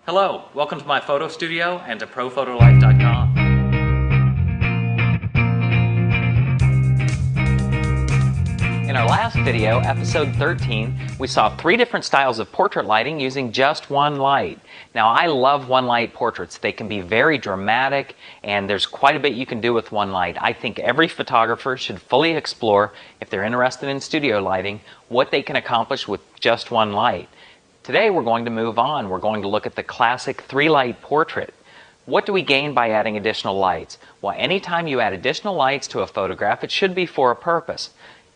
Hello, welcome to my photo studio and to ProPhotoLife.com. In our last video, episode 13, we saw 3 different styles of portrait lighting using just one light. Now, I love one light portraits. They can be very dramatic, and there's quite a bit you can do with one light. I think every photographer should fully explore, if they're interested in studio lighting, what they can accomplish with just one light. Today we're going to move on. We're going to look at the classic 3-light portrait. What do we gain by adding additional lights? Well, anytime you add additional lights to a photograph, it should be for a purpose.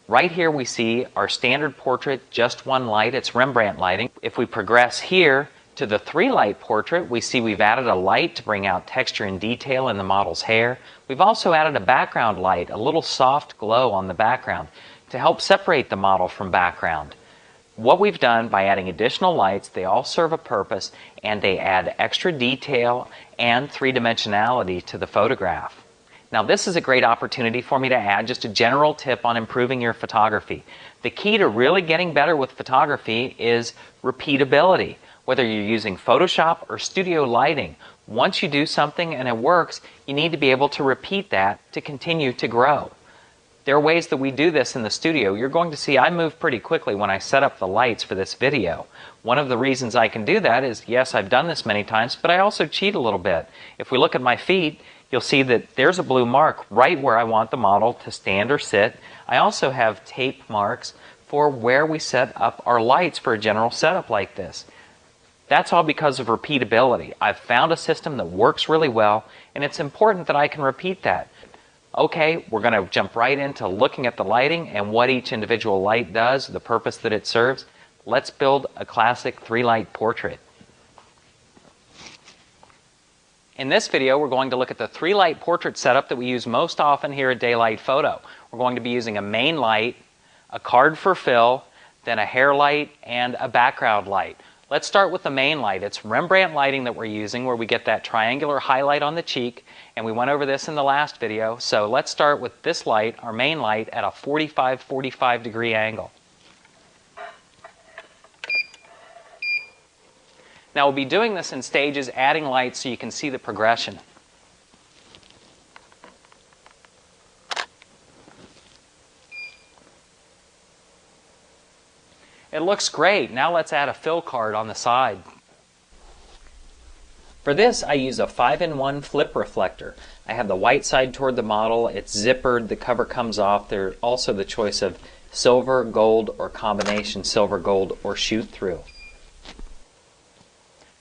Right here we see our standard portrait, just one light. It's Rembrandt lighting. If we progress here to the 3-light portrait, we see we've added a light to bring out texture and detail in the model's hair. We've also added a background light, a little soft glow on the background to help separate the model from background. What we've done by adding additional lights, they all serve a purpose and they add extra detail and 3-dimensionality to the photograph. Now, this is a great opportunity for me to add just a general tip on improving your photography. The key to really getting better with photography is repeatability. Whether you're using Photoshop or studio lighting, once you do something and it works, you need to be able to repeat that to continue to grow. There are ways that we do this in the studio. You're going to see I move pretty quickly when I set up the lights for this video. One of the reasons I can do that is, yes, I've done this many times, but I also cheat a little bit. If we look at my feet, you'll see that there's a blue mark right where I want the model to stand or sit. I also have tape marks for where we set up our lights for a general setup like this. That's all because of repeatability. I've found a system that works really well, and it's important that I can repeat that. Okay, we're going to jump right into looking at the lighting and what each individual light does, the purpose that it serves. Let's build a classic 3-light portrait. In this video, we're going to look at the 3-light portrait setup that we use most often here at Daylight Photo. We're going to be using a main light, a card for fill, then a hair light, and a background light. Let's start with the main light. It's Rembrandt lighting that we're using, where we get that triangular highlight on the cheek, and we went over this in the last video. So let's start with this light, our main light, at a 45 degree angle. Now we'll be doing this in stages, adding lights so you can see the progression. It looks great. Now let's add a fill card on the side. For this, I use a 5-in-1 flip reflector. I have the white side toward the model. It's zippered. The cover comes off. There's also the choice of silver, gold, or combination silver, gold, or shoot through.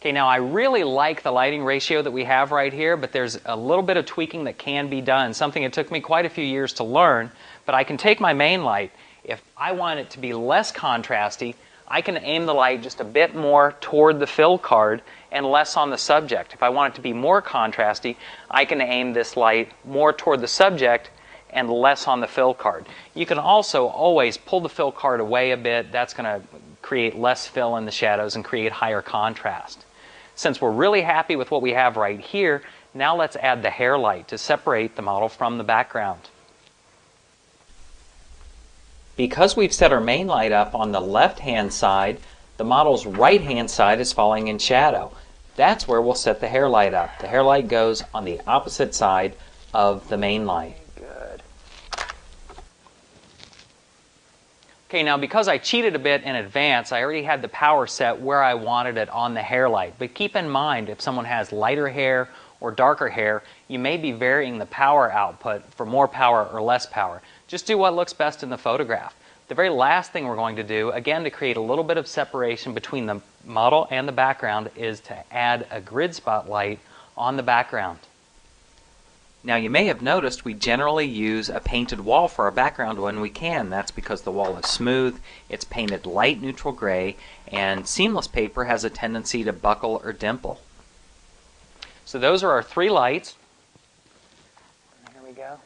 Okay, now I really like the lighting ratio that we have right here, but there's a little bit of tweaking that can be done, something it took me quite a few years to learn. But I can take my main light. If I want it to be less contrasty, I can aim the light just a bit more toward the fill card and less on the subject. If I want it to be more contrasty, I can aim this light more toward the subject and less on the fill card. You can also always pull the fill card away a bit. That's going to create less fill in the shadows and create higher contrast. Since we're really happy with what we have right here, now let's add the hair light to separate the model from the background. Because we've set our main light up on the left-hand side, the model's right-hand side is falling in shadow. That's where we'll set the hair light up. The hair light goes on the opposite side of the main light. Good. Okay, now because I cheated a bit in advance, I already had the power set where I wanted it on the hair light. But keep in mind, if someone has lighter hair or darker hair, you may be varying the power output for more power or less power. Just do what looks best in the photograph. The very last thing we're going to do, again to create a little bit of separation between the model and the background, is to add a grid spotlight on the background. Now you may have noticed we generally use a painted wall for our background when we can. That's because the wall is smooth, it's painted light neutral gray, and seamless paper has a tendency to buckle or dimple. So those are our 3 lights. Here we go.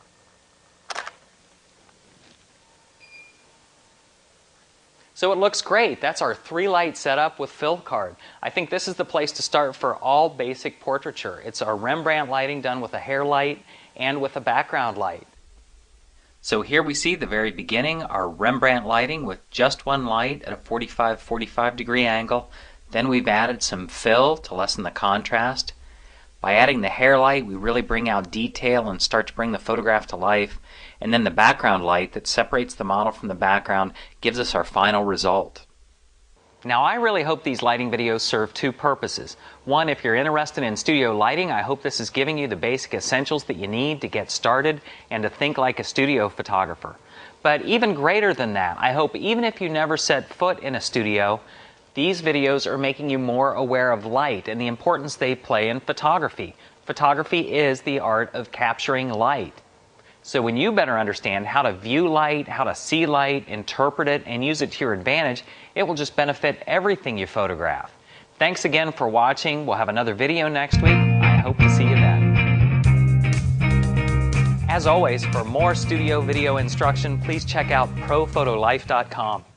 So it looks great. That's our 3-light setup with fill card. I think this is the place to start for all basic portraiture. It's our Rembrandt lighting done with a hair light and with a background light. So here we see the very beginning, our Rembrandt lighting with just one light at a 45 degree angle. Then we've added some fill to lessen the contrast. By adding the hair light, we really bring out detail and start to bring the photograph to life. And then the background light that separates the model from the background gives us our final result. Now, I really hope these lighting videos serve two purposes. One, if you're interested in studio lighting, I hope this is giving you the basic essentials that you need to get started and to think like a studio photographer. But even greater than that, I hope even if you never set foot in a studio, these videos are making you more aware of light and the importance they play in photography. Photography is the art of capturing light. So when you better understand how to view light, how to see light, interpret it, and use it to your advantage, it will just benefit everything you photograph. Thanks again for watching. We'll have another video next week. I hope to see you then. As always, for more studio video instruction, please check out ProPhotoLife.com.